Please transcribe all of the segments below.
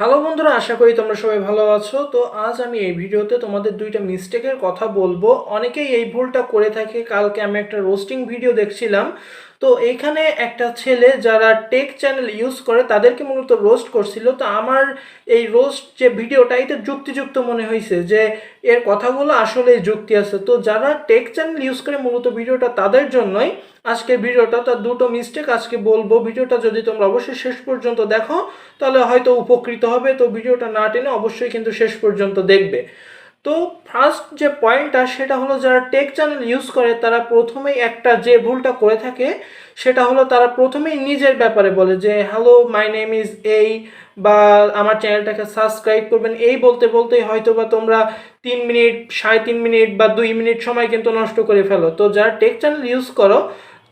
Hello বন্ধুরা, আশা করি তোমরা সবাই ভালো আছো। তো আজ আমি এই ভিডিওতে তোমাদের দুইটা মিস্টেকের কথা বলবো। অনেকেই এই ভুলটা করে থাকে। কালকে আমি একটা রোস্টিং ভিডিও দেখছিলাম, তো এইখানে একটা ছেলে যারা টেক চ্যানেল ইউজ করে তাদেরকে মূলত রোস্ট করছিল। তো আমার এই রোস্ট যে ভিডিওটা এটা যুক্তিযুক্ত মনে হয়েছে, যে এর কথাগুলো আসলে যুক্তি আছে। তো যারা টেক চ্যানেল ইউজ করে মূলত ভিডিওটা তাদের জন্যই আজকের ভিডিওটা। তার দুটো মিস্টেক আজকে বলবো। ভিডিওটা যদি তোমরা অবশ্যই শেষ পর্যন্ত দেখো তাহলে হয়তো উপকৃত হবে। তো ভিডিওটা না টেনে অবশ্যই কিন্তু শেষ পর্যন্ত দেখবে। তো ফার্স্ট যে পয়েন্টটা সেটা হলো, যারা টেক চ্যানেল ইউজ করে তারা প্রথমেই একটা যে ভুলটা করে থাকে সেটা হলো তারা প্রথমেই নিজের ব্যাপারে বলে যে হ্যালো মাই নেম ইজ এই, বা আমার চ্যানেলটাকে সাবস্ক্রাইব করবেন। এই বলতে বলতেই হয়তো বা তোমরা 3 মিনিট, 3.5 মিনিট বা 2 মিনিট সময় কিন্তু নষ্ট করে ফেলো। তো যারা টেক চ্যানেল ইউজ করো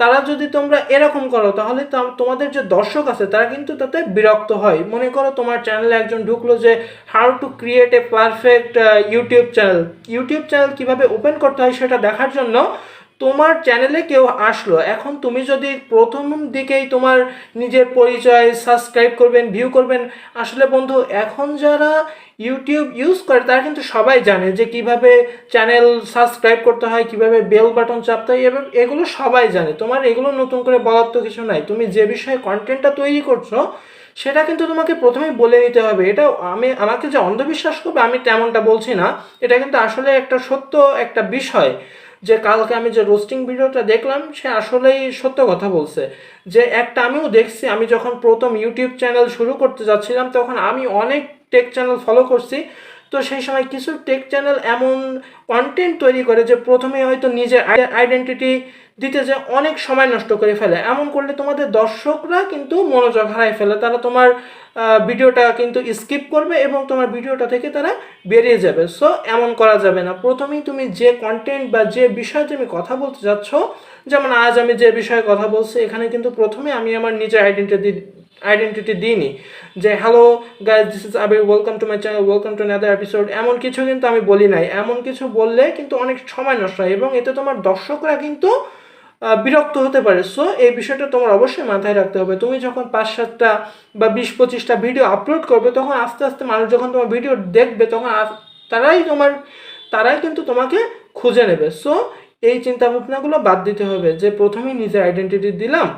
তারা যদি তোমরা এরকম করো তাহলে তোমাদের যে দর্শক আছে তারা কিন্তু তাতে বিরক্ত হয়। মনে করো তোমার চ্যানেলে একজন ঢুকলো যে how to create a perfect YouTube channel কীভাবে ওপেন করতে হয় সেটা দেখার জন্য তোমার চ্যানেলে কেউ আসলো। এখন তুমি যদি প্রথম দিকেই তোমার নিজের পরিচয়, সাবস্ক্রাইব করবেন, ভিউ করবেন, আসলে বন্ধু এখন যারা ইউটিউব ইউজ করে তারা কিন্তু সবাই জানে যে কিভাবে চ্যানেল সাবস্ক্রাইব করতে হয়, কিভাবে বেল বাটন চাপতে হয়, এবং এগুলো সবাই জানে। তোমার এগুলো নতুন করে বলার তো কিছু নাই। তুমি যে বিষয়ে কন্টেন্টটা তৈরি করছো সেটা কিন্তু তোমাকে প্রথমেই বলে নিতে হবে। এটা আমাকে যে অন্ধবিশ্বাস করবে আমি তেমনটা বলছি না, এটা কিন্তু আসলে একটা সত্য একটা বিষয়। যে কালকে আমি যে রোস্টিং ভিডিওটা দেখলাম সে আসলেই সত্য কথা বলছে। যে একটা আমিও দেখছি, আমি যখন প্রথম ইউটিউব চ্যানেল শুরু করতে যাচ্ছিলাম তখন আমি অনেক টেক চ্যানেল ফলো করছি। তো সেই সময় কিছু টেক চ্যানেল এমন কন্টেন্ট তৈরি করে যে প্রথমে হয়তো নিজের আইডেন্টিটি দিতে যে অনেক সময় নষ্ট করে ফেলে। এমন করলে তোমাদের দর্শকরা কিন্তু মনোযোগ হারায় ফেলে, তারা তোমার ভিডিওটা কিন্তু স্কিপ করবে এবং তোমার ভিডিওটা থেকে তারা বেরিয়ে যাবে। সো এমন করা যাবে না। প্রথমেই তুমি যে কন্টেন্ট বা যে বিষয়ে তুমি কথা বলতে যাচ্ছ, যেমন আজ আমি যে বিষয়ে কথা বলছি এখানে কিন্তু প্রথমে আমি আমার নিজের আইডেন্টিটি দিইনি যে hello guys, this is Abir, welcome to my channel, welcome to another episode, এমন কিছু কিন্তু আমি বলি নাই। এমন কিছু বললে কিন্তু অনেক সময় নষ্ট হয় এবং এতে তোমার দর্শকরা কিন্তু বিরক্ত হতে পারে। সো এই বিষয়টা তোমার অবশ্যই মাথায় রাখতে হবে। তুমি যখন 5-7টা বা 20-25টা ভিডিও আপলোড করবে তখন আস্তে আস্তে মানুষ যখন তোমার ভিডিও দেখবে তখন তারাই কিন্তু তোমাকে খুঁজে নেবে। সো এই চিন্তা ভাবনাগুলো বাদ দিতে হবে যে প্রথমেই নিজের আইডেন্টিটি দিলাম,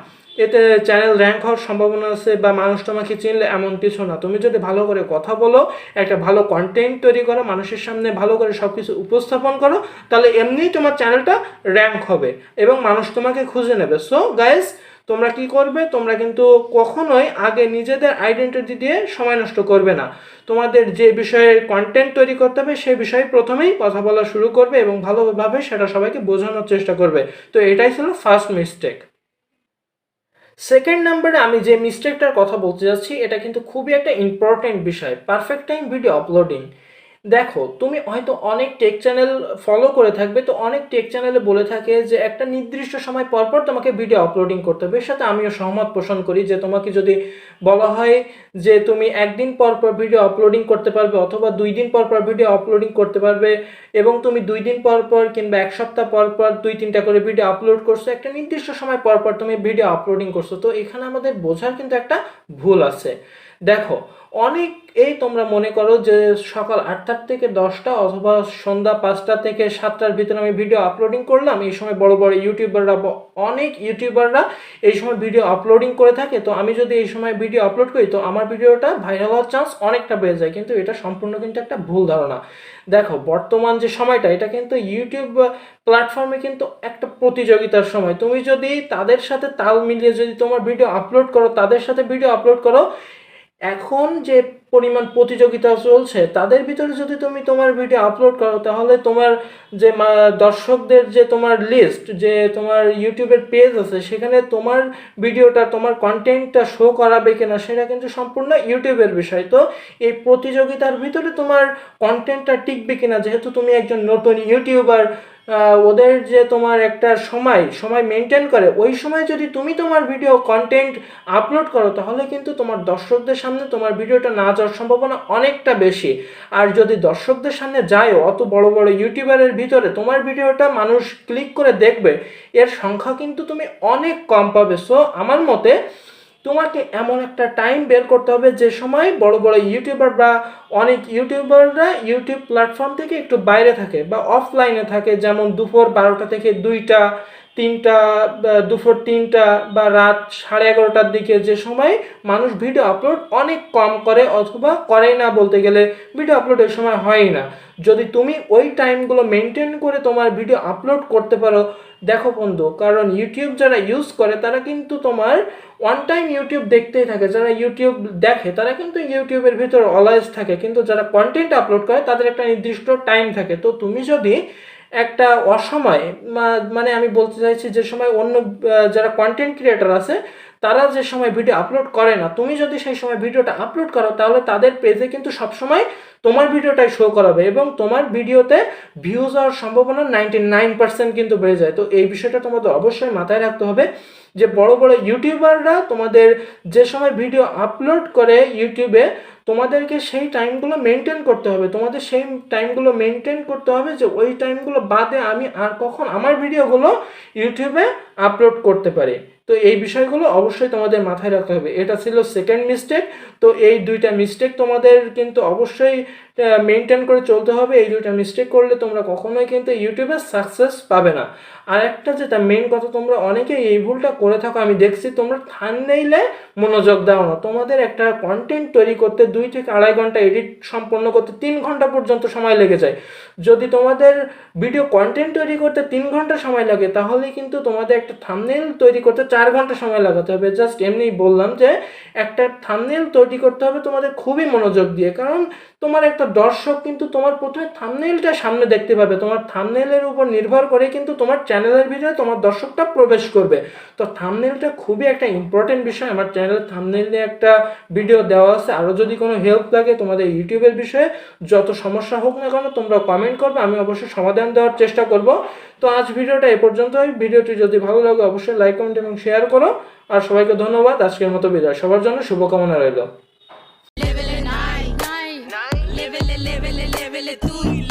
এতে চ্যানেল র্যাঙ্ক হওয়ার সম্ভাবনা আছে বা মানুষ তোমাকে চিনলে, এমন কিছু না। তুমি যদি ভালো করে কথা বলো, একটা ভালো কন্টেন্ট তৈরি করো, মানুষের সামনে ভালো করে সব কিছু উপস্থাপন করো, তাহলে এমনিই তোমার চ্যানেলটা র্যাঙ্ক হবে এবং মানুষ তোমাকে খুঁজে নেবে। সো গাইস, তোমরা কি করবে, তোমরা কিন্তু কখনোই আগে নিজেদের আইডেন্টিটি দিয়ে সময় নষ্ট করবে না। তোমাদের যে বিষয়ে কন্টেন্ট তৈরি করতে হবে সেই বিষয়ে প্রথমেই কথা বলা শুরু করবে এবং ভালোভাবে সেটা সবাইকে বোঝানোর চেষ্টা করবে। তো এটাই ছিল ফার্স্ট মিস্টেক। সেকেন্ড নাম্বারে আমি যে মিস্টেকটার কথা বলতে যাচ্ছি এটা কিন্তু খুবই একটা ইম্পর্টেন্ট বিষয়, পারফেক্ট টাইম ভিডিও আপলোডিং। দেখো, তুমি হয়তো অনেক টেক চ্যানেল ফলো করে থাকবে, তো অনেক টেক চ্যানেলে বলে থাকে যে একটা নির্দিষ্ট সময় পর পর তোমাকে ভিডিও আপলোডিং করতে হবে। এর সাথে আমিও সহমত পোষণ করি যে তোমাকে যদি বলা হয় যে তুমি একদিন পর পর ভিডিও আপলোডিং করতে পারবে অথবা 2 দিন পর পর ভিডিও আপলোডিং করতে পারবে এবং তুমি 2 দিন পর পর কিংবা 1 সপ্তাহ পর পর 2-3টা করে ভিডিও আপলোড করছো, একটা নির্দিষ্ট সময় পর পর তুমি ভিডিও আপলোডিং করছো, তো এখানে আমাদের বোঝার কিন্তু একটা ভুল আছে। দেখো, অনেক এই তোমরা মনে করো যে সকাল 8টা থেকে 10টা অথবা সন্ধ্যা 5টা থেকে 7টার ভিতরে আমি ভিডিও আপলোডিং করলাম। এই সময় বড় বড় ইউটিউবাররা, অনেক ইউটিউবাররা এই সময় ভিডিও আপলোডিং করে থাকে। তো আমি যদি এই সময় ভিডিও আপলোড করি তো আমার ভিডিওটা ভাইরাল হওয়ার চান্স অনেকটা বেড়ে যায়, কিন্তু এটা সম্পূর্ণ কিন্তু একটা ভুল ধারণা। দেখো, বর্তমান যে সময়টা এটা কিন্তু ইউটিউব প্ল্যাটফর্মে কিন্তু একটা প্রতিযোগিতার সময়। তুমি যদি তাদের সাথে তাল মিলিয়ে যদি তোমার ভিডিও আপলোড করো, তাদের সাথে ভিডিও আপলোড করো, এখন যে পরিমাণ প্রতিযোগিতা চলছে তাদের ভিতরে যদি তুমি তোমার ভিডিও আপলোড করো তাহলে তোমার যে দর্শকদের যে তোমার লিস্ট, যে তোমার ইউটিউবের পেজ আছে সেখানে তোমার ভিডিওটা, তোমার কন্টেন্টটা শো করাবে কিনা সেটা কিন্তু সম্পূর্ণ ইউটিউবের বিষয়। তো এই প্রতিযোগিতার ভিতরে তোমার কন্টেন্টটা টিকবে কিনা, যেহেতু তুমি একজন নতুন ইউটিউবার, ওদের যে তোমার একটা সময় মেনটেন করে, ওই সময় যদি তুমি তোমার ভিডিও কন্টেন্ট আপলোড করো তাহলে কিন্তু তোমার দর্শকদের সামনে তোমার ভিডিওটা না যাওয়ার সম্ভাবনা অনেকটা বেশি। আর যদি দর্শকদের সামনে যায়ও, অত বড় বড় ইউটিউবারের ভিতরে তোমার ভিডিওটা মানুষ ক্লিক করে দেখবে, এর সংখ্যা কিন্তু তুমি অনেক কম পাবে। সো আমার মতে তোমাকে এমন একটা টাইম বের করতে হবে যে সময় বড় বড় ইউটিউবার বা অনেক ইউটিউবাররা ইউটিউব প্ল্যাটফর্ম থেকে একটু বাইরে থাকে বা অফলাইনে থাকে, যেমন দুপুর 12টা থেকে 2টা, 3টা, দুপুর 3টা বা রাত 11:30টার দিকে, যে সময় মানুষ ভিডিও আপলোড অনেক কম করে অথবা করেই না, বলতে গেলে ভিডিও আপলোড ওই সময় হয়ই না। যদি তুমি ওই টাইমগুলো মেনটেন করে তোমার ভিডিও আপলোড করতে পারো, দেখো বন্ধু, কারণ ইউটিউব যারা ইউজ করে তারা কিন্তু তোমার ওয়ান টাইম ইউটিউব দেখতেই থাকে। যারা ইউটিউব দেখে তারা কিন্তু ইউটিউবের ভিতর অলওয়েজ থাকে, কিন্তু যারা কন্টেন্ট আপলোড করে তাদের একটা নির্দিষ্ট টাইম থাকে। তো তুমি যদি একটা অসময়ে, মানে আমি বলতে চাইছি যে সময় অন্য যারা কন্টেন্ট ক্রিয়েটার আছে তারা যে সময় ভিডিও আপলোড করে না, তুমি যদি সেই সময় ভিডিওটা আপলোড করো, তাহলে তাদের পেজে কিন্তু সবসময় তোমার ভিডিওটাই শো করাবে এবং তোমার ভিডিওতে ভিউজ হওয়ার সম্ভাবনা 99% কিন্তু বেড়ে যায়। তো এই বিষয়টা তোমাদের অবশ্যই মাথায় রাখতে হবে যে বড় বড় ইউটিউবাররা তোমাদের যে সময় ভিডিও আপলোড করে ইউটিউবে, তোমাদেরকে সেই টাইমগুলো মেনটেন করতে হবে। তোমাদের সেই টাইমগুলো মেনটেন করতে হবে যে ওই টাইমগুলো বাদে আমি আর কখন আমার ভিডিওগুলো ইউটিউবে আপলোড করতে পারি। তো এই বিষয়গুলো অবশ্যই তোমাদের মাথায় রাখতে হবে। এটা ছিল সেকেন্ড মিস্টেক। তো এই দুইটা মিস্টেক তোমাদের কিন্তু অবশ্যই মেনটেন করে চলতে হবে। এই দুইটা মিস্টেক করলে তোমরা কখনোই কিন্তু ইউটিউবে সাকসেস পাবে না। আর একটা যেটা মেইন কথা, তোমরা অনেকেই এই ভুলটা করে থাকো, আমি দেখছি তোমরা থাম্বনেইলে মনোযোগ দাও না। তোমাদের একটা কন্টেন্ট তৈরি করতে 2 থেকে 2.5 ঘন্টা, এডিট সম্পন্ন করতে 3 ঘন্টা পর্যন্ত সময় লেগে যায়। যদি তোমাদের ভিডিও কন্টেন্ট তৈরি করতে 3 ঘন্টা সময় লাগে, তাহলে কিন্তু তোমাদের একটা থাম্বনেইল তৈরি করতে 4 ঘন্টা সময় লাগাতে হবে। জাস্ট এমনিই বললাম যে একটা থাম্বনেইল তৈরি করতে হবে তোমাদের খুবই মনোযোগ দিয়ে, কারণ তোমার একটা দর্শক কিন্তু তোমার প্রথমে থাম্বনেইলটা সামনে দেখতে পাবে। তোমার থাম্বনেইলের উপর নির্ভর করে কিন্তু তোমার চ্যানেলের ভিতরে তোমার দর্শকটা প্রবেশ করবে। তো থাম্বনেইলটা খুবই একটা ইম্পর্টেন্ট বিষয়। আমার চ্যানেলে থাম্বনেইল নিয়ে একটা ভিডিও দেওয়া আছে। আরও যদি কোনো হেল্প লাগে তোমাদের ইউটিউবের বিষয়ে, যত সমস্যা হোক না কেন তোমরা কমেন্ট করবে, আমি অবশ্যই সমাধান দেওয়ার চেষ্টা করব। তো আজ ভিডিওটা এ পর্যন্তই। ভিডিওটি যদি ভালো লাগে অবশ্যই লাইক, কমেন্ট এবং শেয়ার করো। আর সবাইকে ধন্যবাদ। আজকের মতো বিদায়। সবার জন্য শুভকামনা রইল। Level 9, level 2.